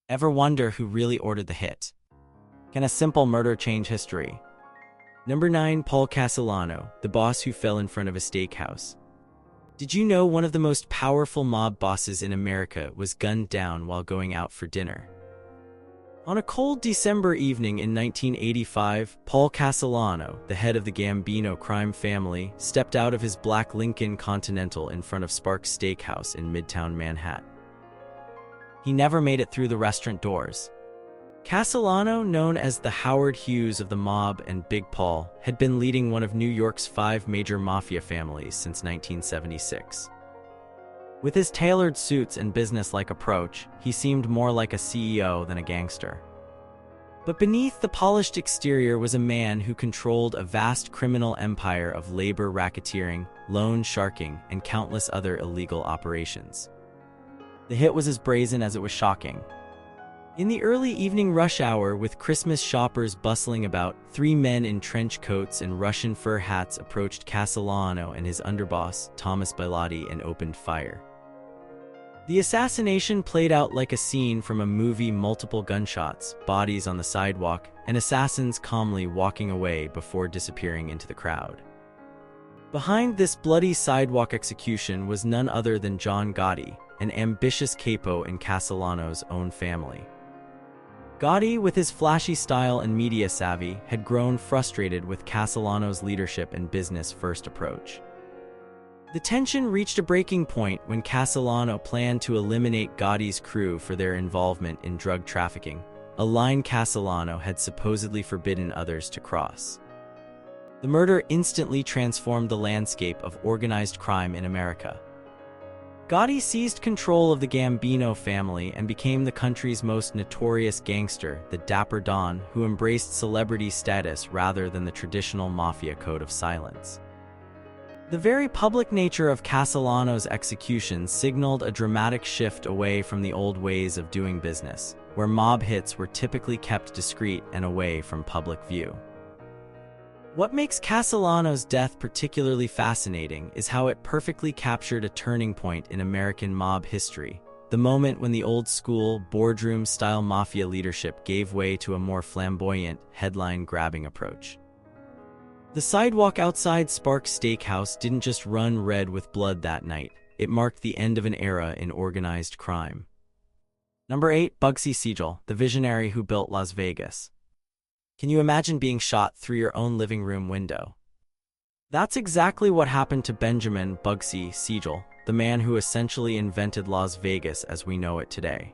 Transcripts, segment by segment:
Ever wonder who really ordered the hit? Can a simple murder change history? Number 9. Paul Castellano, the boss who fell in front of a steakhouse. Did you know one of the most powerful mob bosses in America was gunned down while going out for dinner? On a cold December evening in 1985, Paul Castellano, the head of the Gambino crime family, stepped out of his black Lincoln Continental in front of Sparks Steakhouse in Midtown Manhattan. He never made it through the restaurant doors. Castellano, known as the Howard Hughes of the mob and Big Paul, had been leading one of New York's 5 major mafia families since 1976. With his tailored suits and business-like approach, he seemed more like a CEO than a gangster. But beneath the polished exterior was a man who controlled a vast criminal empire of labor racketeering, loan sharking, and countless other illegal operations. The hit was as brazen as it was shocking. In the early evening rush hour, with Christmas shoppers bustling about, 3 men in trench coats and Russian fur hats approached Castellano and his underboss, Thomas Bilotti, and opened fire. The assassination played out like a scene from a movie: multiple gunshots, bodies on the sidewalk, and assassins calmly walking away before disappearing into the crowd. Behind this bloody sidewalk execution was none other than John Gotti, an ambitious capo in Castellano's own family. Gotti, with his flashy style and media savvy, had grown frustrated with Castellano's leadership and business-first approach. The tension reached a breaking point when Castellano planned to eliminate Gotti's crew for their involvement in drug trafficking, a line Castellano had supposedly forbidden others to cross. The murder instantly transformed the landscape of organized crime in America. Gotti seized control of the Gambino family and became the country's most notorious gangster, the Dapper Don, who embraced celebrity status rather than the traditional mafia code of silence. The very public nature of Castellano's execution signaled a dramatic shift away from the old ways of doing business, where mob hits were typically kept discreet and away from public view. What makes Castellano's death particularly fascinating is how it perfectly captured a turning point in American mob history, the moment when the old-school, boardroom-style mafia leadership gave way to a more flamboyant, headline-grabbing approach. The sidewalk outside Sparks Steakhouse didn't just run red with blood that night, it marked the end of an era in organized crime. Number 8. Bugsy Siegel, the visionary who built Las Vegas. Can you imagine being shot through your own living room window? That's exactly what happened to Benjamin Bugsy Siegel, the man who essentially invented Las Vegas as we know it today.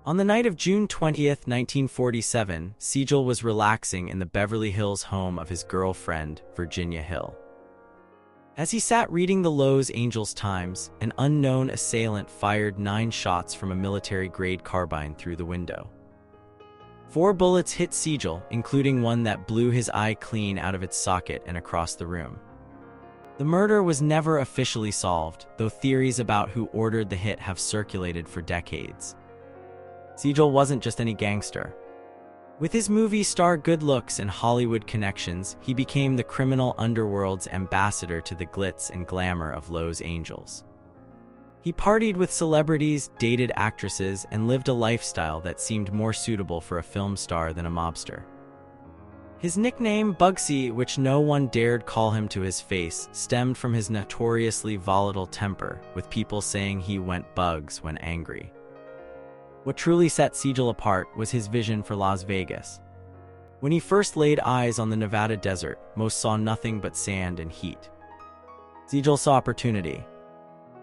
On the night of June 20th, 1947, Siegel was relaxing in the Beverly Hills home of his girlfriend, Virginia Hill. As he sat reading the Los Angeles Times, an unknown assailant fired 9 shots from a military-grade carbine through the window. 4 bullets hit Siegel, including one that blew his eye clean out of its socket and across the room. The murder was never officially solved, though theories about who ordered the hit have circulated for decades. Siegel wasn't just any gangster. With his movie star good looks and Hollywood connections, he became the criminal underworld's ambassador to the glitz and glamour of Los Angeles. He partied with celebrities, dated actresses, and lived a lifestyle that seemed more suitable for a film star than a mobster. His nickname, Bugsy, which no one dared call him to his face, stemmed from his notoriously volatile temper, with people saying he went bugs when angry. What truly set Siegel apart was his vision for Las Vegas. When he first laid eyes on the Nevada desert, most saw nothing but sand and heat. Siegel saw opportunity.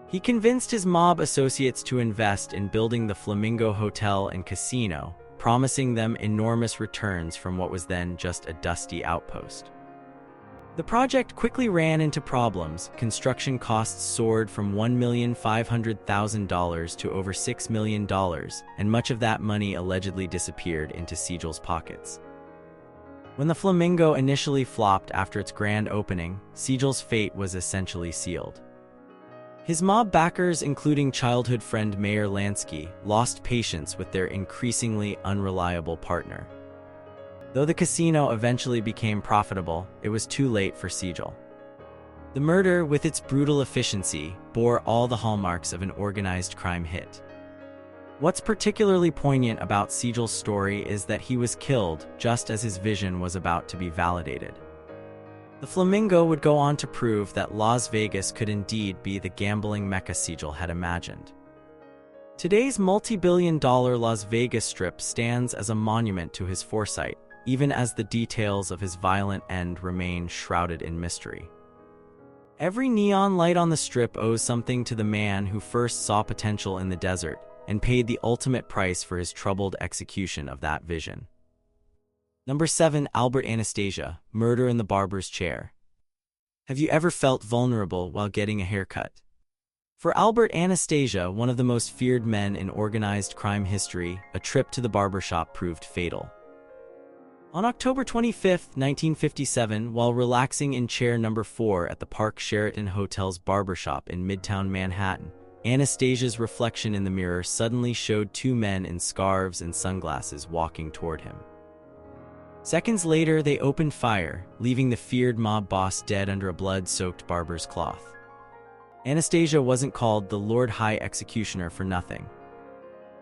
He convinced his mob associates to invest in building the Flamingo Hotel and Casino, promising them enormous returns from what was then just a dusty outpost. The project quickly ran into problems. Construction costs soared from $1,500,000 to over $6 million, and much of that money allegedly disappeared into Siegel's pockets. When the Flamingo initially flopped after its grand opening, Siegel's fate was essentially sealed. His mob backers, including childhood friend Mayor Lansky, lost patience with their increasingly unreliable partner. Though the casino eventually became profitable, it was too late for Siegel. The murder, with its brutal efficiency, bore all the hallmarks of an organized crime hit. What's particularly poignant about Siegel's story is that he was killed just as his vision was about to be validated. The Flamingo would go on to prove that Las Vegas could indeed be the gambling mecca Siegel had imagined. Today's multi-billion-dollar Las Vegas Strip stands as a monument to his foresight, even as the details of his violent end remain shrouded in mystery. Every neon light on the Strip owes something to the man who first saw potential in the desert and paid the ultimate price for his troubled execution of that vision. Number 7. Albert Anastasia, Murder in the Barber's Chair. Have you ever felt vulnerable while getting a haircut? For Albert Anastasia, one of the most feared men in organized crime history, a trip to the barbershop proved fatal. On October 25, 1957, while relaxing in chair number 4 at the Park Sheraton Hotel's barbershop in Midtown Manhattan, Anastasia's reflection in the mirror suddenly showed two men in scarves and sunglasses walking toward him. Seconds later, they opened fire, leaving the feared mob boss dead under a blood-soaked barber's cloth. Anastasia wasn't called the Lord High Executioner for nothing.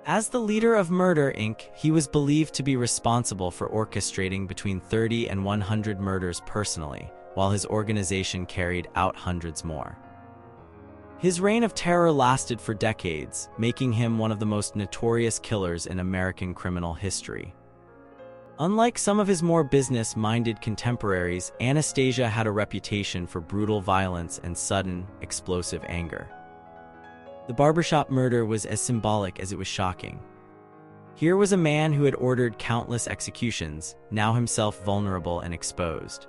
As the leader of Murder, Inc., he was believed to be responsible for orchestrating between 30 and 100 murders personally, while his organization carried out hundreds more. His reign of terror lasted for decades, making him one of the most notorious killers in American criminal history. Unlike some of his more business-minded contemporaries, Anastasia had a reputation for brutal violence and sudden, explosive anger. The barbershop murder was as symbolic as it was shocking. Here was a man who had ordered countless executions, now himself vulnerable and exposed.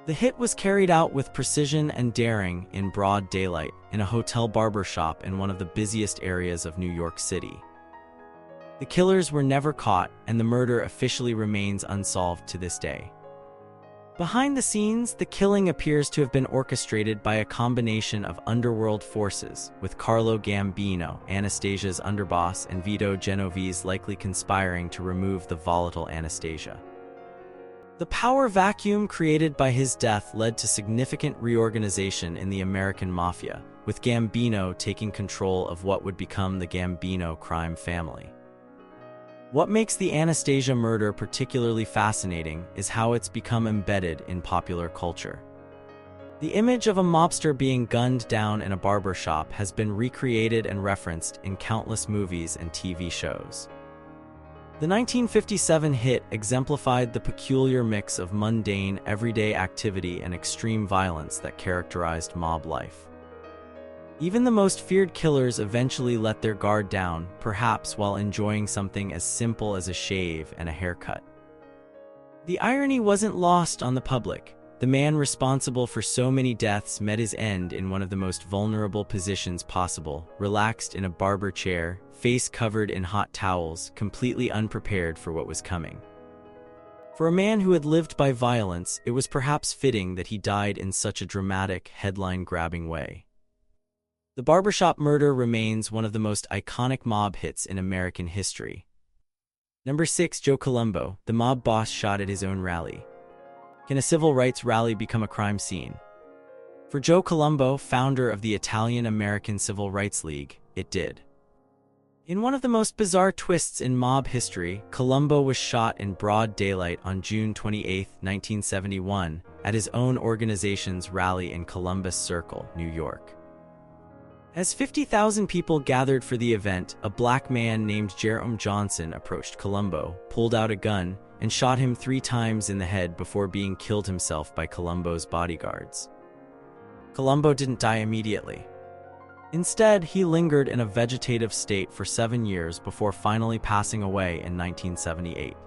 The hit was carried out with precision and daring in broad daylight in a hotel barbershop in one of the busiest areas of New York City. The killers were never caught, and the murder officially remains unsolved to this day. Behind the scenes, the killing appears to have been orchestrated by a combination of underworld forces, with Carlo Gambino, Anastasia's underboss, and Vito Genovese likely conspiring to remove the volatile Anastasia. The power vacuum created by his death led to significant reorganization in the American mafia, with Gambino taking control of what would become the Gambino crime family. What makes the Anastasia murder particularly fascinating is how it's become embedded in popular culture. The image of a mobster being gunned down in a barbershop has been recreated and referenced in countless movies and TV shows. The 1957 hit exemplified the peculiar mix of mundane, everyday activity and extreme violence that characterized mob life. Even the most feared killers eventually let their guard down, perhaps while enjoying something as simple as a shave and a haircut. The irony wasn't lost on the public. The man responsible for so many deaths met his end in one of the most vulnerable positions possible, relaxed in a barber chair, face covered in hot towels, completely unprepared for what was coming. For a man who had lived by violence, it was perhaps fitting that he died in such a dramatic, headline-grabbing way. The barbershop murder remains one of the most iconic mob hits in American history. Number 6. Joe Colombo, the mob boss shot at his own rally. Can a civil rights rally become a crime scene? For Joe Colombo, founder of the Italian-American Civil Rights League, it did. In one of the most bizarre twists in mob history, Colombo was shot in broad daylight on June 28, 1971, at his own organization's rally in Columbus Circle, New York. As 50,000 people gathered for the event, a black man named Jerome Johnson approached Colombo, pulled out a gun, and shot him 3 times in the head before being killed himself by Colombo's bodyguards. Colombo didn't die immediately. Instead, he lingered in a vegetative state for 7 years before finally passing away in 1978.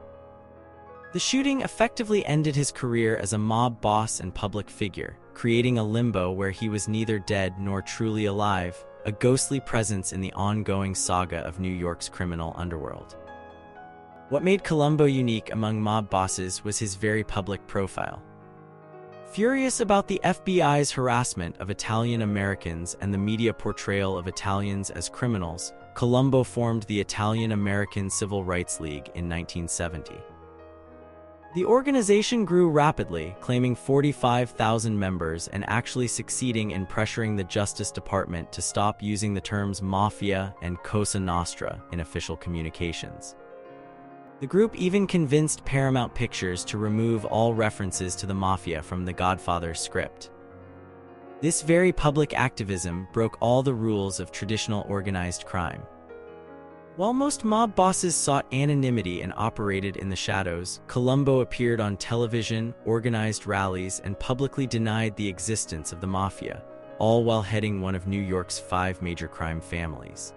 The shooting effectively ended his career as a mob boss and public figure, creating a limbo where he was neither dead nor truly alive, a ghostly presence in the ongoing saga of New York's criminal underworld. What made Colombo unique among mob bosses was his very public profile. Furious about the FBI's harassment of Italian Americans and the media portrayal of Italians as criminals, Colombo formed the Italian American Civil Rights League in 1970. The organization grew rapidly, claiming 45,000 members and actually succeeding in pressuring the Justice Department to stop using the terms mafia and Cosa Nostra in official communications. The group even convinced Paramount Pictures to remove all references to the mafia from The Godfather's script. This very public activism broke all the rules of traditional organized crime. While most mob bosses sought anonymity and operated in the shadows, Colombo appeared on television, organized rallies, and publicly denied the existence of the mafia, all while heading one of New York's 5 major crime families.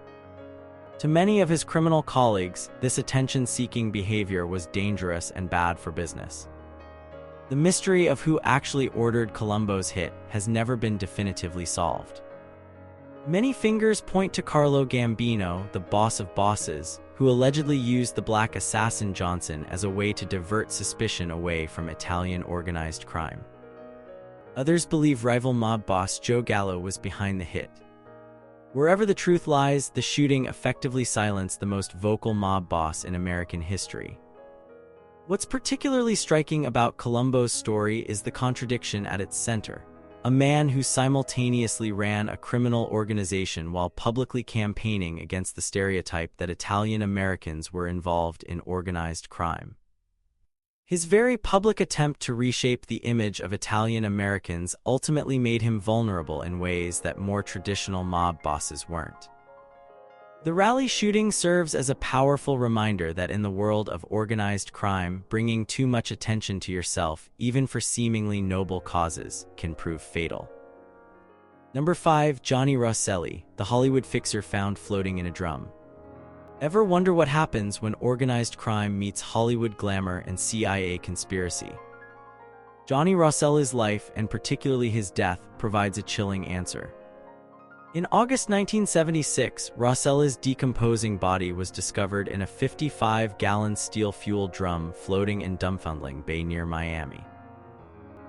To many of his criminal colleagues, this attention-seeking behavior was dangerous and bad for business. The mystery of who actually ordered Colombo's hit has never been definitively solved. Many fingers point to Carlo Gambino, the boss of bosses, who allegedly used the black assassin Johnson as a way to divert suspicion away from Italian organized crime. Others believe rival mob boss Joe Gallo was behind the hit. Wherever the truth lies, the shooting effectively silenced the most vocal mob boss in American history. What's particularly striking about Colombo's story is the contradiction at its center. A man who simultaneously ran a criminal organization while publicly campaigning against the stereotype that Italian Americans were involved in organized crime. His very public attempt to reshape the image of Italian Americans ultimately made him vulnerable in ways that more traditional mob bosses weren't. The rally shooting serves as a powerful reminder that in the world of organized crime, bringing too much attention to yourself, even for seemingly noble causes, can prove fatal. Number 5. Johnny Rosselli, the Hollywood fixer found floating in a drum. Ever wonder what happens when organized crime meets Hollywood glamour and CIA conspiracy? Johnny Rosselli's life, and particularly his death, provides a chilling answer. In August 1976, Rosselli's decomposing body was discovered in a 55-gallon steel-fueled drum floating in Dunfermline Bay near Miami.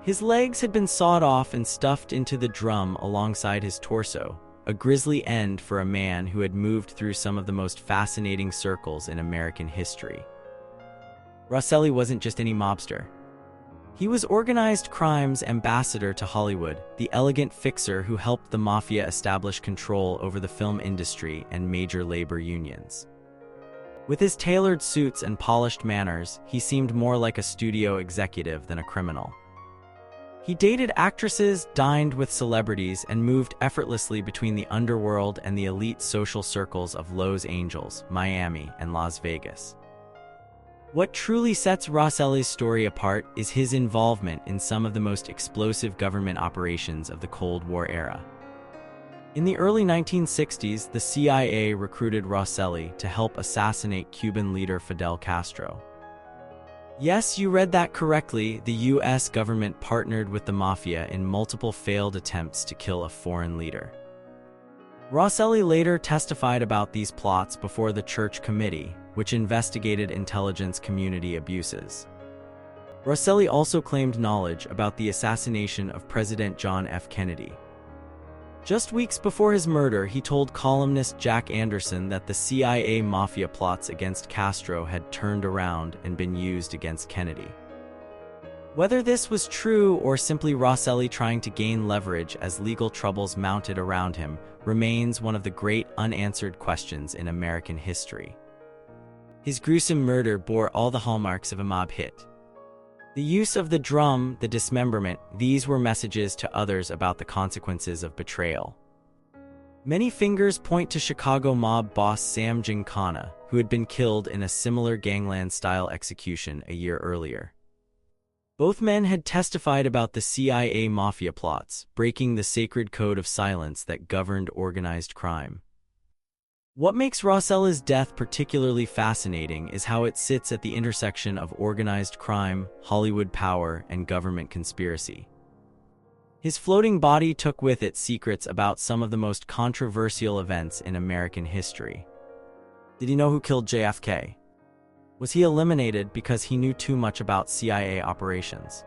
His legs had been sawed off and stuffed into the drum alongside his torso, a grisly end for a man who had moved through some of the most fascinating circles in American history. Rosselli wasn't just any mobster. He was organized crime's ambassador to Hollywood, the elegant fixer who helped the mafia establish control over the film industry and major labor unions. With his tailored suits and polished manners, he seemed more like a studio executive than a criminal. He dated actresses, dined with celebrities, and moved effortlessly between the underworld and the elite social circles of Los Angeles, Miami, and Las Vegas. What truly sets Rosselli's story apart is his involvement in some of the most explosive government operations of the Cold War era. In the early 1960s, the CIA recruited Rosselli to help assassinate Cuban leader Fidel Castro. Yes, you read that correctly. The US government partnered with the mafia in multiple failed attempts to kill a foreign leader. Rosselli later testified about these plots before the Church Committee, which investigated intelligence community abuses. Rosselli also claimed knowledge about the assassination of President John F. Kennedy. Just weeks before his murder, he told columnist Jack Anderson that the CIA mafia plots against Castro had turned around and been used against Kennedy. Whether this was true or simply Rosselli trying to gain leverage as legal troubles mounted around him remains one of the great unanswered questions in American history. His gruesome murder bore all the hallmarks of a mob hit. The use of the drum, the dismemberment, these were messages to others about the consequences of betrayal. Many fingers point to Chicago mob boss Sam Giancana, who had been killed in a similar gangland-style execution a year earlier. Both men had testified about the CIA mafia plots, breaking the sacred code of silence that governed organized crime. What makes Rosselli's death particularly fascinating is how it sits at the intersection of organized crime, Hollywood power, and government conspiracy. His floating body took with it secrets about some of the most controversial events in American history. Did he know who killed JFK? Was he eliminated because he knew too much about CIA operations?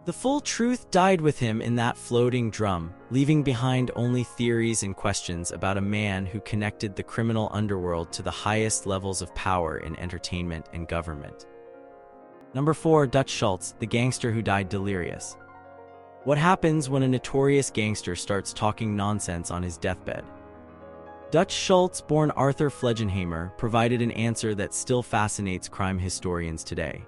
The full truth died with him in that floating drum, leaving behind only theories and questions about a man who connected the criminal underworld to the highest levels of power in entertainment and government. Number 4. Dutch Schultz, the gangster who died delirious. What happens when a notorious gangster starts talking nonsense on his deathbed? Dutch Schultz, born Arthur Flegenheimer, provided an answer that still fascinates crime historians today.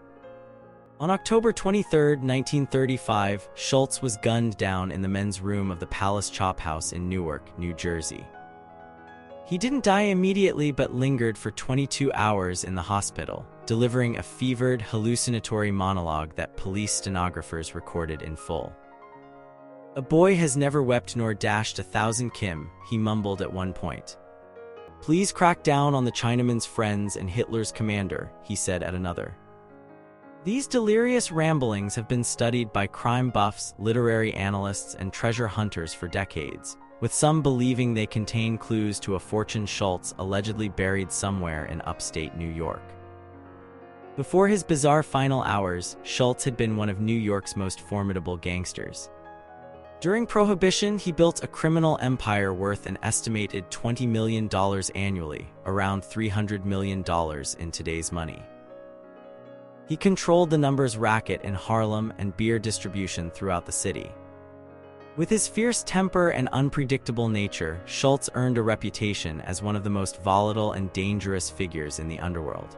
On October 23, 1935, Schultz was gunned down in the men's room of the Palace Chop House in Newark, New Jersey. He didn't die immediately but lingered for 22 hours in the hospital, delivering a fevered, hallucinatory monologue that police stenographers recorded in full. "A boy has never wept nor dashed 1,000 kim," he mumbled at one point. "Please crack down on the Chinaman's friends and Hitler's commander," he said at another. These delirious ramblings have been studied by crime buffs, literary analysts, and treasure hunters for decades, with some believing they contain clues to a fortune Schultz allegedly buried somewhere in upstate New York. Before his bizarre final hours, Schultz had been one of New York's most formidable gangsters. During Prohibition, he built a criminal empire worth an estimated $20 million annually, around $300 million in today's money. He controlled the numbers racket in Harlem and beer distribution throughout the city. With his fierce temper and unpredictable nature, Schultz earned a reputation as one of the most volatile and dangerous figures in the underworld.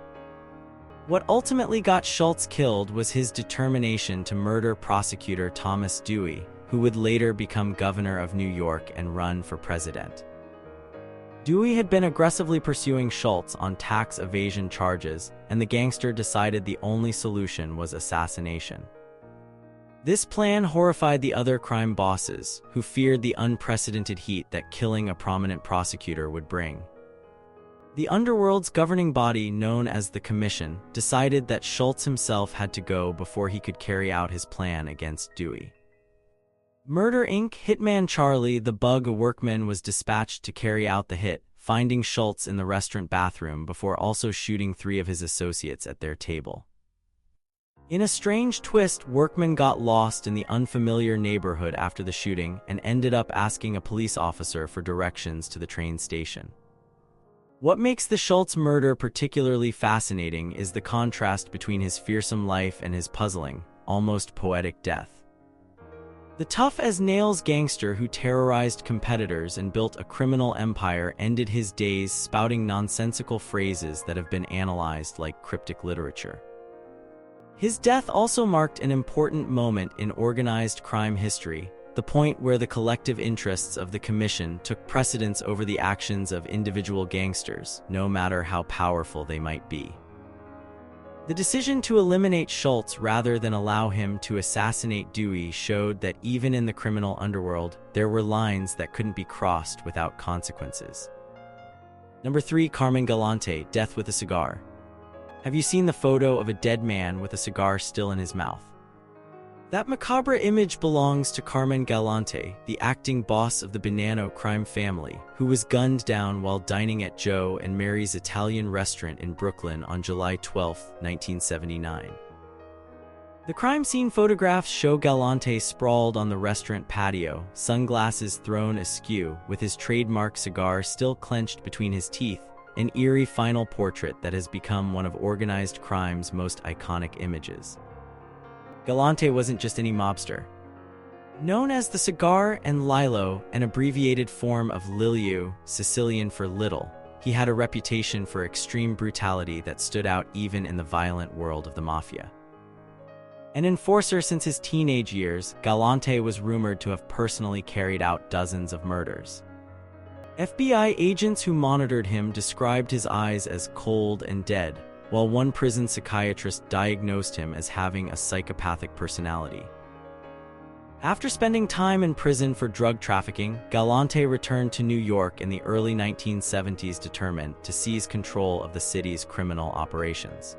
What ultimately got Schultz killed was his determination to murder prosecutor Thomas Dewey, who would later become governor of New York and run for president. Dewey had been aggressively pursuing Schultz on tax evasion charges, and the gangster decided the only solution was assassination. This plan horrified the other crime bosses, who feared the unprecedented heat that killing a prominent prosecutor would bring. The underworld's governing body, known as the Commission, decided that Schultz himself had to go before he could carry out his plan against Dewey. Murder Inc. hitman Charlie the Bug, a workman, was dispatched to carry out the hit, finding Schultz in the restaurant bathroom before also shooting 3 of his associates at their table. In a strange twist, Workman got lost in the unfamiliar neighborhood after the shooting and ended up asking a police officer for directions to the train station. What makes the Schultz murder particularly fascinating is the contrast between his fearsome life and his puzzling, almost poetic death. The tough-as-nails gangster who terrorized competitors and built a criminal empire ended his days spouting nonsensical phrases that have been analyzed like cryptic literature. His death also marked an important moment in organized crime history, the point where the collective interests of the Commission took precedence over the actions of individual gangsters, no matter how powerful they might be. The decision to eliminate Schultz rather than allow him to assassinate Dewey showed that even in the criminal underworld, there were lines that couldn't be crossed without consequences. Number 3. Carmen Galante, death with a cigar. Have you seen the photo of a dead man with a cigar still in his mouth? That macabre image belongs to Carmen Galante, the acting boss of the Bonanno crime family, who was gunned down while dining at Joe and Mary's Italian restaurant in Brooklyn on July 12, 1979. The crime scene photographs show Galante sprawled on the restaurant patio, sunglasses thrown askew, with his trademark cigar still clenched between his teeth, an eerie final portrait that has become one of organized crime's most iconic images. Galante wasn't just any mobster. Known as the Cigar and Lilo, an abbreviated form of Liliu, Sicilian for little, he had a reputation for extreme brutality that stood out even in the violent world of the mafia. An enforcer since his teenage years, Galante was rumored to have personally carried out dozens of murders. FBI agents who monitored him described his eyes as cold and dead, while one prison psychiatrist diagnosed him as having a psychopathic personality. After spending time in prison for drug trafficking, Galante returned to New York in the early 1970s determined to seize control of the city's criminal operations.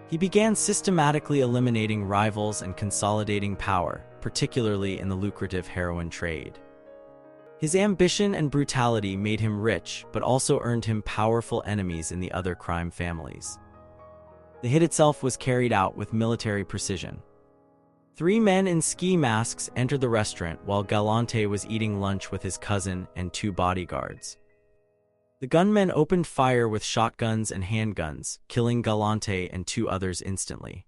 He began systematically eliminating rivals and consolidating power, particularly in the lucrative heroin trade. His ambition and brutality made him rich, but also earned him powerful enemies in the other crime families. The hit itself was carried out with military precision. 3 men in ski masks entered the restaurant while Galante was eating lunch with his cousin and 2 bodyguards. The gunmen opened fire with shotguns and handguns, killing Galante and 2 others instantly.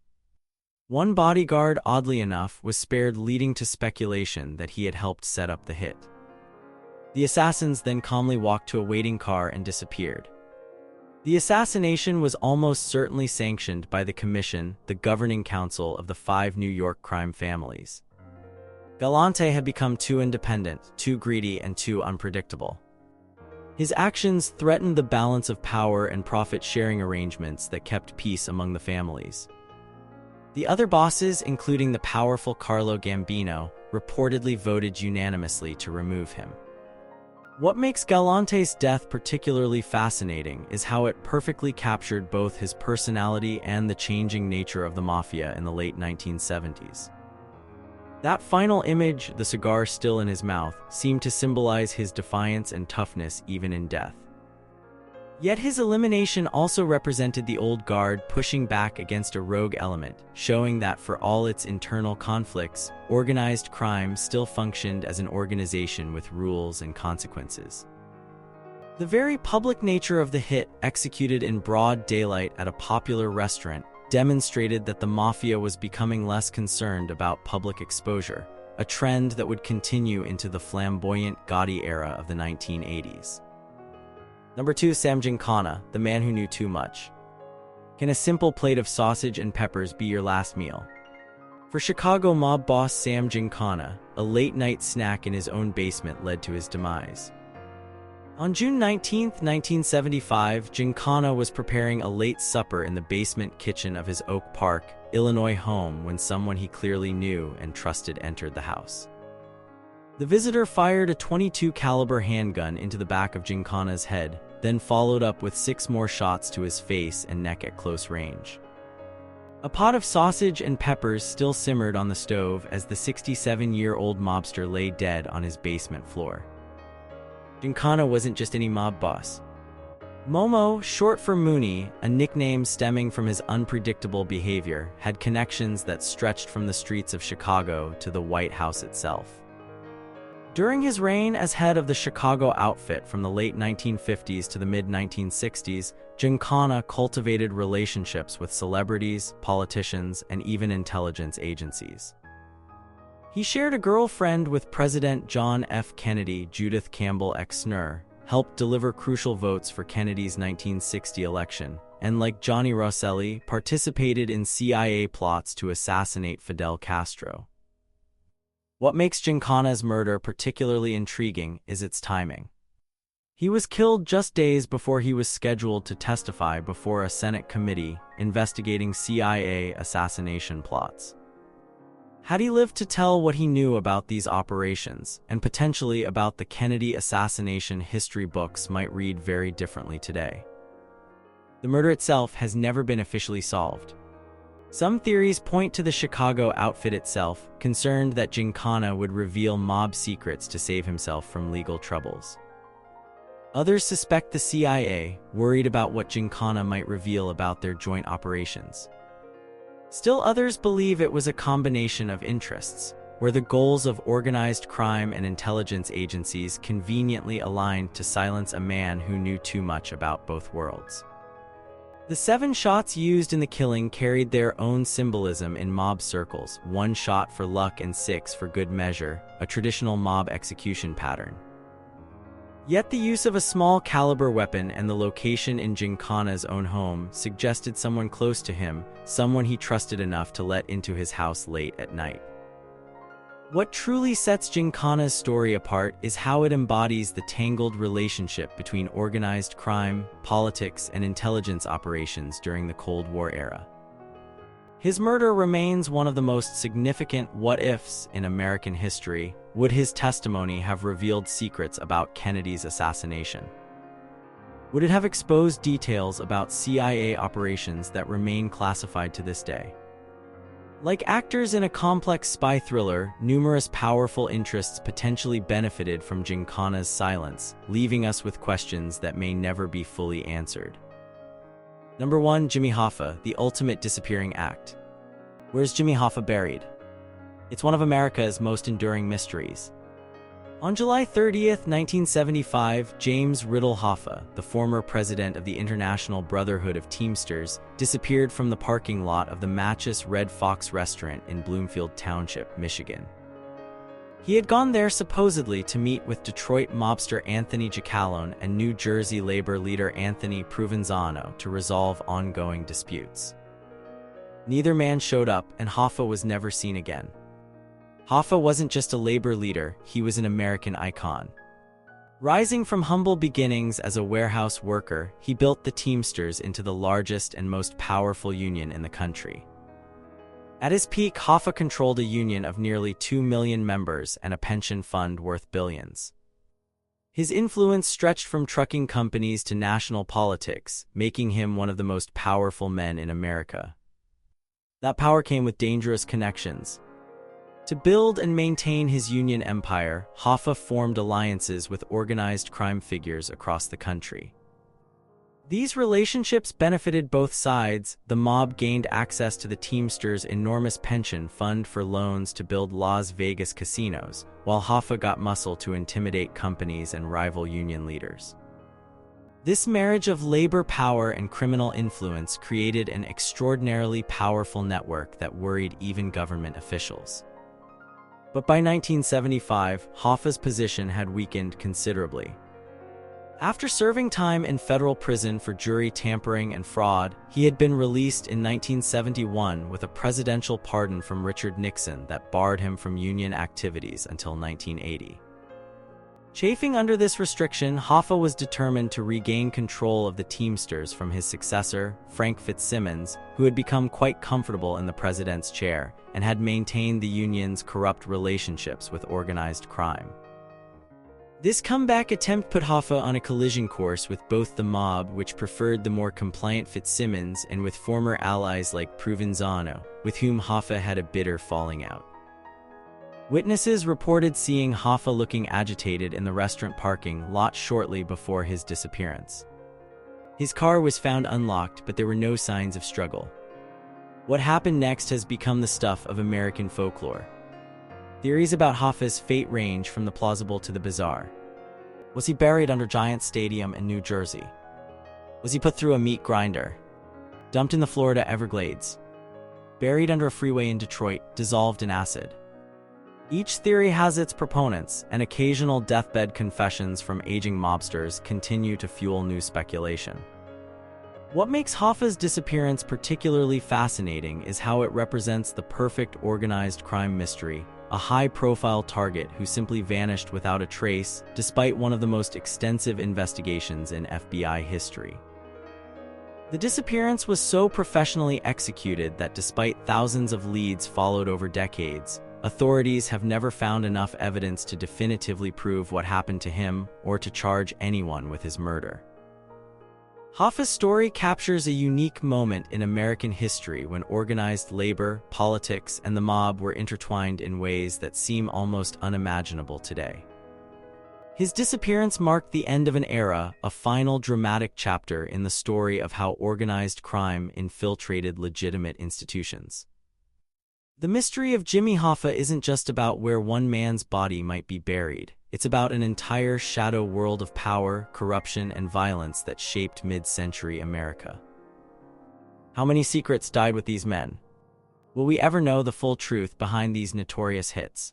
One bodyguard, oddly enough, was spared, leading to speculation that he had helped set up the hit. The assassins then calmly walked to a waiting car and disappeared. The assassination was almost certainly sanctioned by the Commission, the governing council of the 5 New York crime families. Galante had become too independent, too greedy, and too unpredictable. His actions threatened the balance of power and profit-sharing arrangements that kept peace among the families. The other bosses, including the powerful Carlo Gambino, reportedly voted unanimously to remove him. What makes Galante's death particularly fascinating is how it perfectly captured both his personality and the changing nature of the mafia in the late 1970s. That final image, the cigar still in his mouth, seemed to symbolize his defiance and toughness even in death. Yet his elimination also represented the old guard pushing back against a rogue element, showing that for all its internal conflicts, organized crime still functioned as an organization with rules and consequences. The very public nature of the hit, executed in broad daylight at a popular restaurant, demonstrated that the mafia was becoming less concerned about public exposure, a trend that would continue into the flamboyant Gotti era of the 1980s. Number 2. Sam Giancana, the man who knew too much. Can a simple plate of sausage and peppers be your last meal? For Chicago mob boss Sam Giancana, a late-night snack in his own basement led to his demise. On June 19, 1975, Giancana was preparing a late supper in the basement kitchen of his Oak Park, Illinois home when someone he clearly knew and trusted entered the house. The visitor fired a .22 caliber handgun into the back of Giancana's head, then followed up with 6 more shots to his face and neck at close range. A pot of sausage and peppers still simmered on the stove as the 67-year-old mobster lay dead on his basement floor. Giancana wasn't just any mob boss. Momo, short for Mooney, a nickname stemming from his unpredictable behavior, had connections that stretched from the streets of Chicago to the White House itself. During his reign as head of the Chicago outfit from the late 1950s to the mid-1960s, Giancana cultivated relationships with celebrities, politicians, and even intelligence agencies. He shared a girlfriend with President John F. Kennedy. Judith Campbell ex-Snur helped deliver crucial votes for Kennedy's 1960 election, and like Johnny Rosselli, participated in CIA plots to assassinate Fidel Castro. What makes Giancana's murder particularly intriguing is its timing. He was killed just days before he was scheduled to testify before a Senate committee investigating CIA assassination plots. Had he lived to tell what he knew about these operations, and potentially about the Kennedy assassination, history books might read very differently today. The murder itself has never been officially solved. Some theories point to the Chicago outfit itself, concerned that Giancana would reveal mob secrets to save himself from legal troubles. Others suspect the CIA, worried about what Giancana might reveal about their joint operations. Still others believe it was a combination of interests, where the goals of organized crime and intelligence agencies conveniently aligned to silence a man who knew too much about both worlds. The 7 shots used in the killing carried their own symbolism in mob circles, 1 shot for luck and 6 for good measure, a traditional mob execution pattern. Yet the use of a small caliber weapon and the location in Giancana's own home suggested someone close to him, someone he trusted enough to let into his house late at night. What truly sets Giancana's story apart is how it embodies the tangled relationship between organized crime, politics, and intelligence operations during the Cold War era. His murder remains one of the most significant what-ifs in American history. Would his testimony have revealed secrets about Kennedy's assassination? Would it have exposed details about CIA operations that remain classified to this day? Like actors in a complex spy thriller, numerous powerful interests potentially benefited from Giancana's silence, leaving us with questions that may never be fully answered. Number 1. Jimmy Hoffa, the ultimate disappearing act. Where's Jimmy Hoffa buried? It's one of America's most enduring mysteries. On July 30th, 1975, James Riddle Hoffa, the former president of the International Brotherhood of Teamsters, disappeared from the parking lot of the Match's Red Fox restaurant in Bloomfield Township, Michigan. He had gone there supposedly to meet with Detroit mobster Anthony Giacalone and New Jersey labor leader Anthony Provenzano to resolve ongoing disputes. Neither man showed up, and Hoffa was never seen again. Hoffa wasn't just a labor leader, he was an American icon. Rising from humble beginnings as a warehouse worker, he built the Teamsters into the largest and most powerful union in the country. At his peak, Hoffa controlled a union of nearly 2 million members and a pension fund worth billions. His influence stretched from trucking companies to national politics, making him one of the most powerful men in America. That power came with dangerous connections. To build and maintain his union empire, Hoffa formed alliances with organized crime figures across the country. These relationships benefited both sides. The mob gained access to the Teamsters' enormous pension fund for loans to build Las Vegas casinos, while Hoffa got muscle to intimidate companies and rival union leaders. This marriage of labor power and criminal influence created an extraordinarily powerful network that worried even government officials. But by 1975, Hoffa's position had weakened considerably. After serving time in federal prison for jury tampering and fraud, he had been released in 1971 with a presidential pardon from Richard Nixon that barred him from union activities until 1980. Chafing under this restriction, Hoffa was determined to regain control of the Teamsters from his successor, Frank Fitzsimmons, who had become quite comfortable in the president's chair and had maintained the union's corrupt relationships with organized crime. This comeback attempt put Hoffa on a collision course with both the mob, which preferred the more compliant Fitzsimmons, and with former allies like Provenzano, with whom Hoffa had a bitter falling out. Witnesses reported seeing Hoffa looking agitated in the restaurant parking lot shortly before his disappearance. His car was found unlocked, but there were no signs of struggle. What happened next has become the stuff of American folklore. Theories about Hoffa's fate range from the plausible to the bizarre. Was he buried under Giant Stadium in New Jersey? Was he put through a meat grinder? Dumped in the Florida Everglades? Buried under a freeway in Detroit, dissolved in acid? Each theory has its proponents, and occasional deathbed confessions from aging mobsters continue to fuel new speculation. What makes Hoffa's disappearance particularly fascinating is how it represents the perfect organized crime mystery, a high-profile target who simply vanished without a trace, despite one of the most extensive investigations in FBI history. The disappearance was so professionally executed that despite thousands of leads followed over decades, authorities have never found enough evidence to definitively prove what happened to him or to charge anyone with his murder. Hoffa's story captures a unique moment in American history when organized labor, politics, and the mob were intertwined in ways that seem almost unimaginable today. His disappearance marked the end of an era, a final dramatic chapter in the story of how organized crime infiltrated legitimate institutions. The mystery of Jimmy Hoffa isn't just about where one man's body might be buried. It's about an entire shadow world of power, corruption, and violence that shaped mid-century America. How many secrets died with these men? Will we ever know the full truth behind these notorious hits?